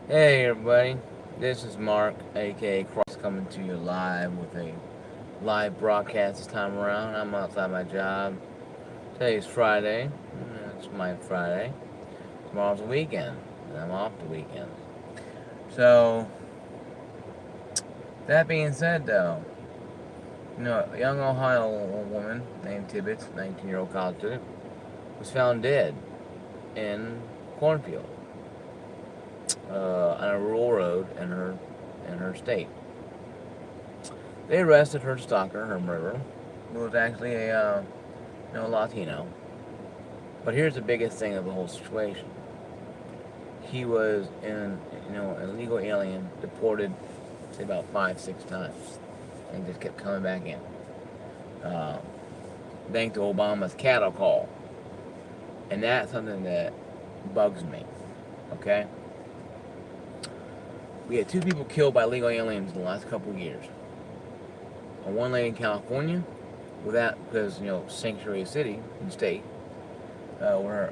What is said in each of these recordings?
Hey everybody, this is Mark, aka Cross, coming to you live with a live broadcast this time around. I'm outside my job. Today's Friday. It's my Friday. Tomorrow's the weekend, and I'm off the weekend. So, that being said, though, a young Ohio woman named Tibbetts, 19-year-old college student, was found dead in a cornfield on a rural road in her state. They arrested her stalker, her murderer, who was actually a Latino. But here's the biggest thing of the whole situation. He was an illegal alien, deported, say about 5, 6 times, and just kept coming back in. Uh, Thanks to Obama's cattle call, and that's something that bugs me. Okay, we had 2 people killed by illegal aliens in the last couple of years. One lady in California, because sanctuary city and state, where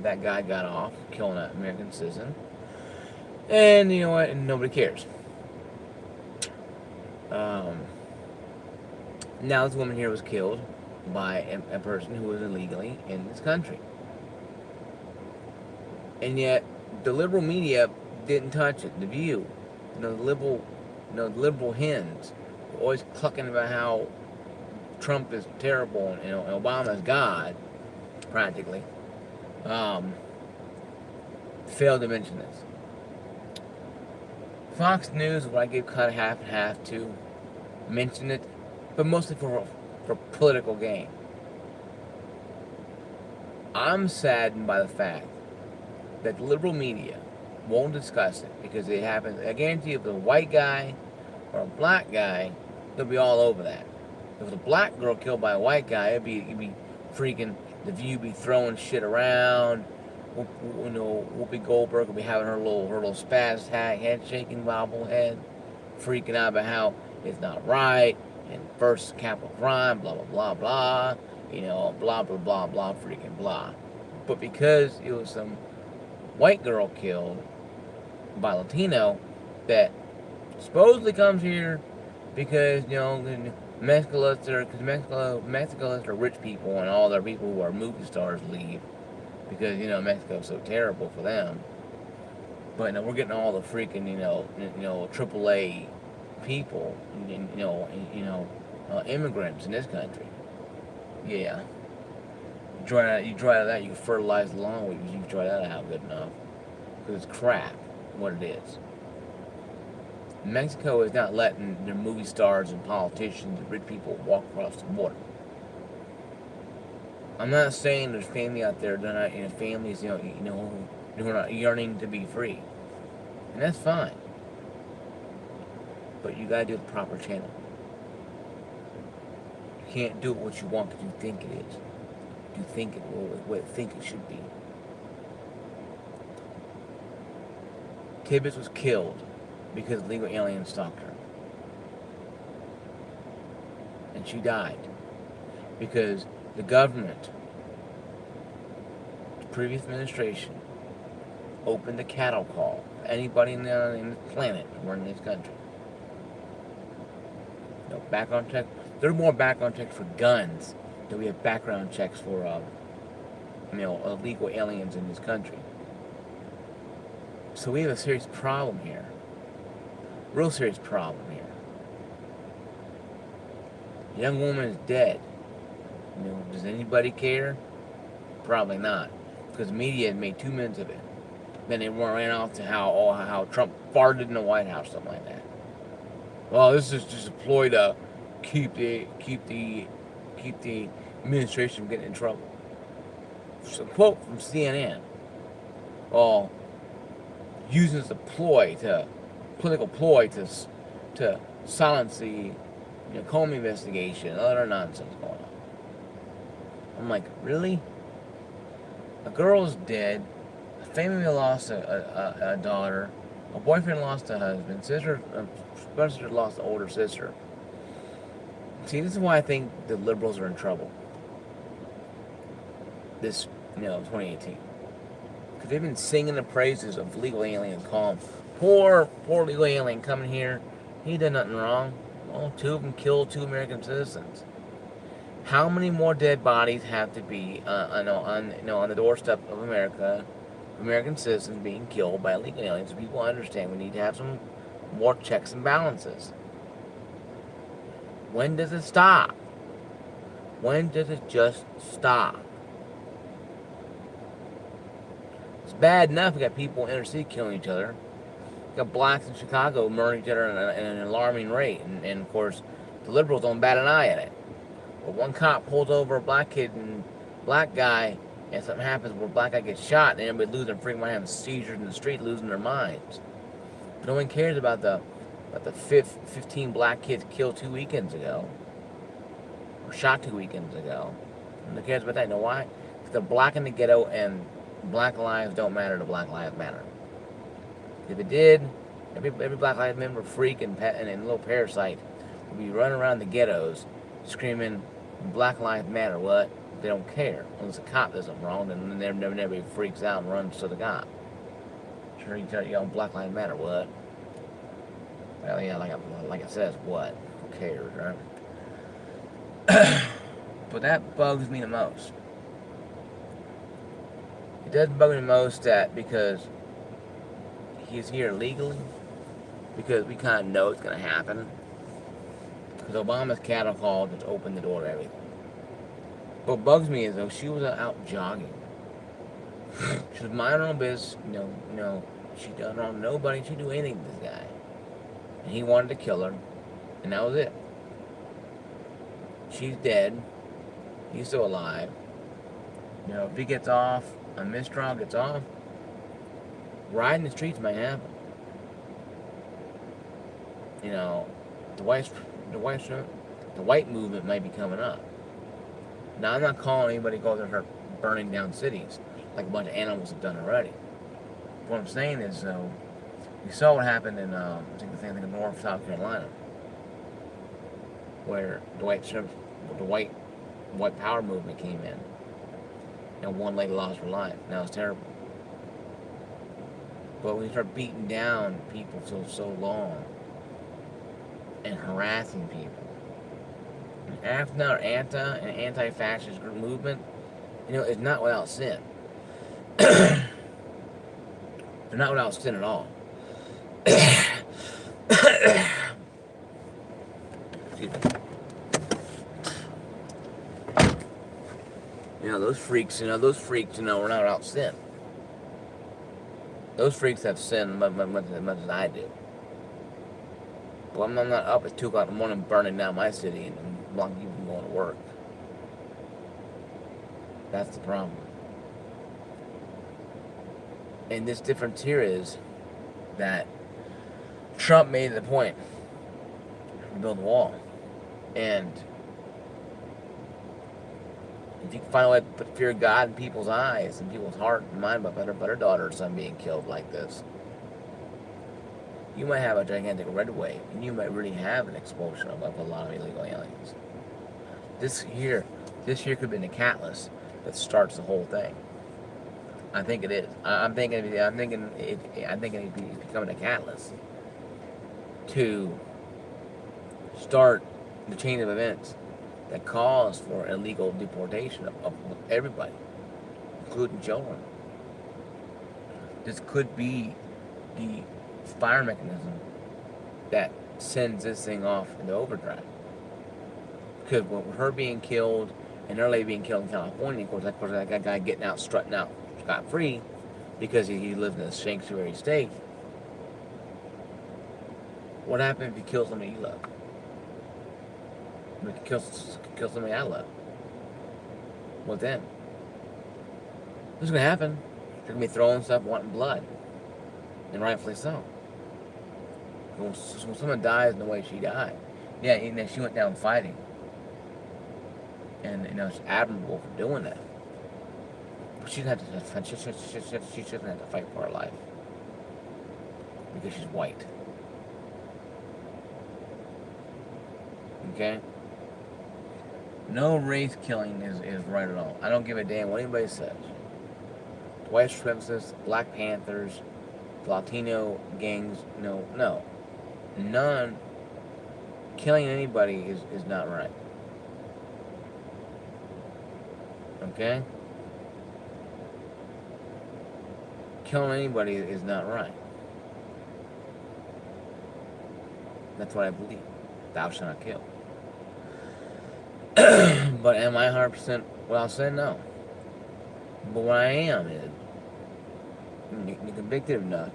that guy got off killing an American citizen, and you know what? And nobody cares. Um, Now this woman here was killed by a person who was illegally in this country, and yet the liberal media didn't touch it. The View, the liberal hens, were always clucking about how Trump is terrible and Obama's God, practically. Um, Failed to mention this. Fox News, what I gave cut half and half to, mention it, but mostly for political gain. I'm saddened by the fact that the liberal media won't discuss it because it happens. I guarantee you, if it's a white guy or a black guy, they'll be all over that. If it's a black girl killed by a white guy, it'd be freaking. The View be throwing shit around. Whoopi Goldberg will be having her little spaz head shaking bobblehead, freaking out about how it's not right and first capital crime, blah blah blah blah, blah blah blah blah freaking blah. But because it was some white girl killed by Latino that supposedly comes here because Mexico lets their rich people and all their people who are movie stars leave because Mexico's so terrible for them. But we're getting all the freaking AAA people, immigrants in this country. Yeah, you dry out of that, you can fertilize the lawn with it. You dry that out good enough because it's crap. What it is. Mexico is not letting their movie stars and politicians and rich people walk across the border. I'm not saying there's family out there that are not, families, who are not yearning to be free, and that's fine. But you gotta do the proper channel. You can't do it what you want because you think it is. You think it what you think it should be. Tibbetts was killed because legal aliens stalked her, and she died because the government, the previous administration, opened a cattle call for anybody in the planet who were in this country. Background check. There are more background checks for guns than we have background checks for illegal aliens in this country. So we have a serious problem here. Real serious problem here. The young woman is dead. Does anybody care? Probably not, because the media had made 2 minutes of it. Then they ran off to how Trump farted in the White House, something like that. Well, this is just a ploy to keep the administration from getting in trouble. It's a quote from CNN. Well, using as a political ploy to silence the Comey investigation and other nonsense going on. I'm like, really? A girl is dead. A family lost a daughter. A boyfriend lost a husband. A sister lost an older sister. See, this is why I think the liberals are in trouble. This, 2018. Because they've been singing the praises of legal aliens, calling poor legal alien coming here. He did nothing wrong. Well, two of them killed 2 American citizens. How many more dead bodies have to be on the doorstep of America, American citizens being killed by illegal aliens? So people understand we need to have some more checks and balances. When does it stop? When does it just stop? It's bad enough we got people in inner city killing each other. We got blacks in Chicago murdering each other at an alarming rate. And of course, the liberals don't bat an eye at it. But one cop pulls over a black kid and black guy, and something happens where a black guy gets shot, and everybody losing freaking mind, having seizures in the street, losing their minds. But no one cares about the 15 black kids killed 2 weekends ago, or shot 2 weekends ago. No one cares about that. You know why? Because they're black in the ghetto, and black lives don't matter to Black Lives Matter. If it did, every Black Lives Matter freak and little parasite would be running around the ghettos screaming, Black Lives Matter, what? They don't care. Unless a cop does something wrong, then everybody freaks out and runs to the cop. Sure, you tell you, Black Lives Matter, what? Well, yeah, like it says, what? Who cares, right? But that bugs me the most. It doesn't bug me the most that because he's here legally, because we kind of know it's going to happen. Because Obama's cattle call just opened the door to everything. What bugs me is though she was out jogging. She was minding her own business. She doesn't know nobody. She do anything to this guy, and he wanted to kill her, and that was it. She's dead. He's still alive. If he gets off, a mistrial gets off, riding the streets might happen. The white movement might be coming up. Now, I'm not calling anybody to go there and start burning down cities like a bunch of animals have done already. What I'm saying is, we saw what happened in, I think of North South Carolina, where the white power movement came in, and one lady lost her life. Now it's terrible. But when you start beating down people so long and harassing people, after an anti-fascist group movement, is not without sin. They're not without sin at all. Excuse me. Those freaks, are not without sin. Those freaks have sinned as much as I do. Well, I'm not up at 2 o'clock in the morning burning down my city and blocking people from going to work. That's the problem. And this difference here is that Trump made the point to build a wall. And if you can find a way to put fear of God in people's eyes and people's heart and mind about her daughter or son being killed like this, you might have a gigantic red wave, and you might really have an expulsion of a lot of illegal aliens. This year could have been the catalyst that starts the whole thing. I think it is. I'm thinking it's becoming a catalyst to start the chain of events that calls for illegal deportation of everybody, including children. This could be the fire mechanism that sends this thing off into overdrive. Because with her being killed and her lady being killed in California, of course that guy getting out, strutting out scot-free because he lives in a sanctuary state. What happens if you kill somebody you love? If you kill somebody I love? What then? What's going to happen? They're going to be throwing stuff, wanting blood. And rightfully so. When someone dies in the way she died, yeah, she went down fighting. And, it's admirable for doing that. But she shouldn't have to fight for her life. Because she's white. Okay? No race killing is right at all. I don't give a damn what anybody says. white supremacists, Black Panthers, Latino gangs. No, no. None. Killing anybody is not right. Okay? Killing anybody is not right. That's what I believe. Thou shalt not kill. But am I 100% well said? No. But what I am is, you're convicted enough.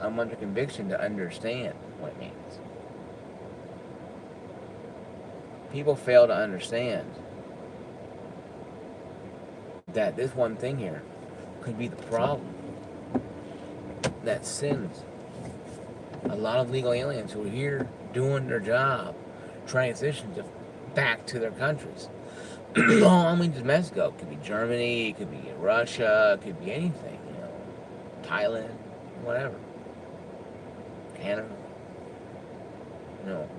I'm under conviction to understand what it means. People fail to understand that this one thing here could be the problem that sends a lot of legal aliens who are here doing their job transition back to their countries. I mean, just Mexico. It could be Germany, it could be Russia, it could be anything, Thailand, whatever. Canada,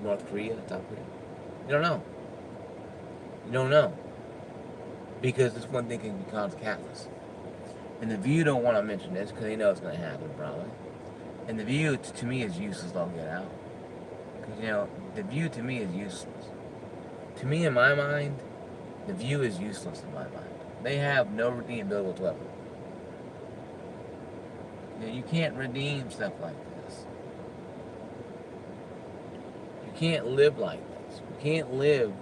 North Korea, South Korea. You don't know. You don't know. Because this one thing can be called catalyst. And the View don't want to mention this because they know it's going to happen probably. And the View to me is useless. I'll get out. Because the View to me is useless. To me, in my mind, the View is useless in my mind. They have no redeemability whatsoever. You can't redeem stuff like this. You can't live like this. You can't live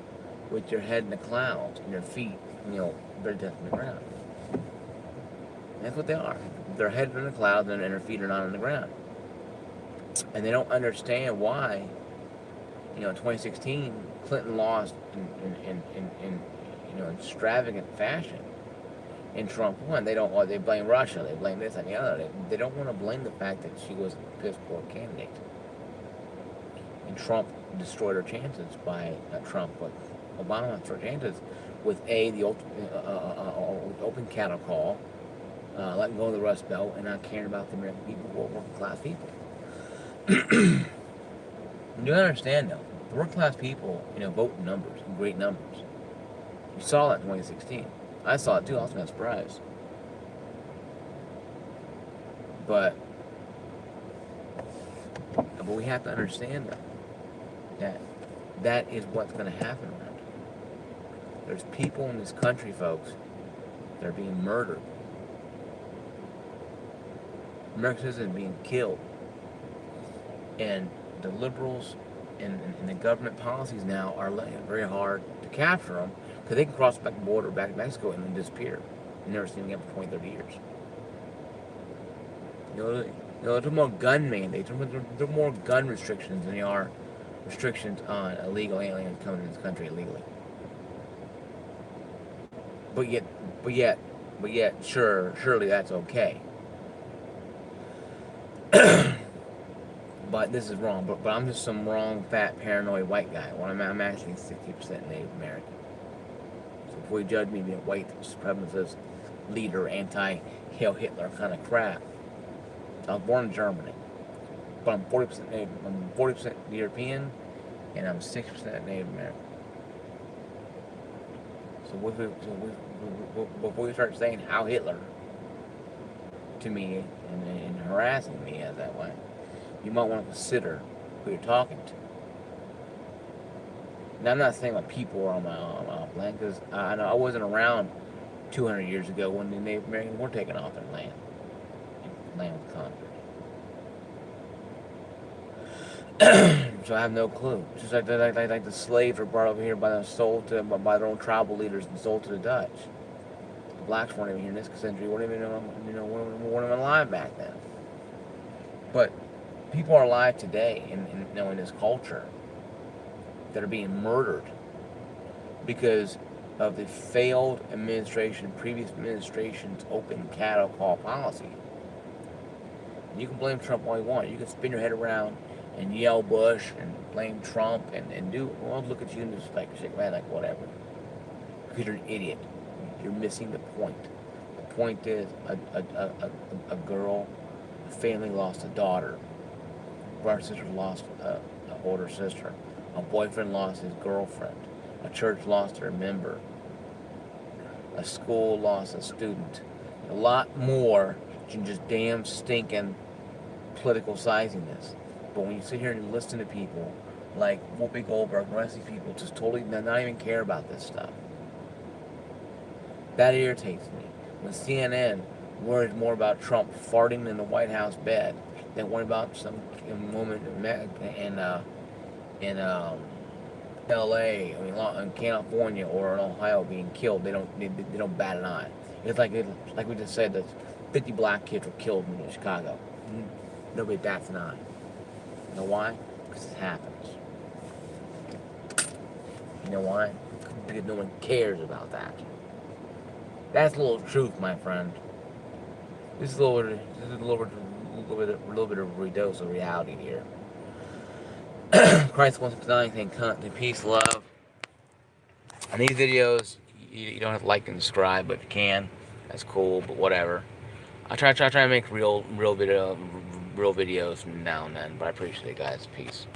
with your head in the clouds and your feet, very deep in the ground. That's what they are. Their head in the clouds and their feet are not on the ground. And they don't understand why, in 2016, Clinton lost in extravagant fashion, and Trump won. They blame Russia. They blame this and the other. They don't want to blame the fact that she was a piss poor candidate. And Trump destroyed her chances by, not Trump, but Obama destroyed her chances with the open cattle call, letting go of the Rust Belt, and not caring about the American people, working class people. You understand though, the working class people, vote in numbers, in great numbers. You saw that in 2016. I saw it too. I was not surprised. But we have to understand that is what's going to happen around here. There's people in this country, folks, that are being murdered. American citizens being killed. And the liberals and the government policies now are letting it very hard to capture them because they can cross back the border back to Mexico and then disappear. You never see them again for 20, 30 years. There's more gun mandates. There are more gun restrictions than there are restrictions on illegal aliens coming into this country illegally. But yet, surely that's okay. But this is wrong. But I'm just some wrong, fat, paranoid white guy. Well, I'm actually 60% Native American. So before you judge me being white supremacist leader, anti-Hail Hitler kind of crap, I was born in Germany, but I'm 40% Native. I'm 40% European, and I'm 6% Native American. So before you start saying "Hail Hitler" to me and harassing me as that way, you might want to consider who you're talking to. Now, I'm not saying like people are on my land, because I know I wasn't around 200 years ago when the Native Americans were taking off their land. Land was conquered. So I have no clue. Just like the slaves were brought over here by their own tribal leaders and sold to the Dutch. The blacks weren't even here in this century. weren't even alive back then. But people are alive today in this culture that are being murdered because of the failed previous administration's open cattle call policy. And you can blame Trump all you want. You can spin your head around and yell Bush and blame Trump and look at you and just like shake my head like whatever. Because you're an idiot. You're missing the point. The point is a girl, a family lost a daughter. A brother and sister lost an older sister. A boyfriend lost his girlfriend. A church lost their member. A school lost a student. A lot more than just damn stinking political siziness. But when you sit here and listen to people like Whoopi Goldberg and the rest of these people just totally not even care about this stuff, that irritates me. When CNN worries more about Trump farting in the White House bed than worry about some woman in L.A. In California or in Ohio being killed, they don't bat an eye. It's like we just said that 50 black kids were killed in Chicago. Nobody bats an eye. You know why? Because it happens. You know why? Because no one cares about that. That's a little truth, my friend. This is a little bit of a dose of reality here. Christ 169, thank peace, love. On these videos, you don't have to like and subscribe, but if you can, that's cool. But whatever. I try to make real videos from now and then. But I appreciate it, guys. Peace.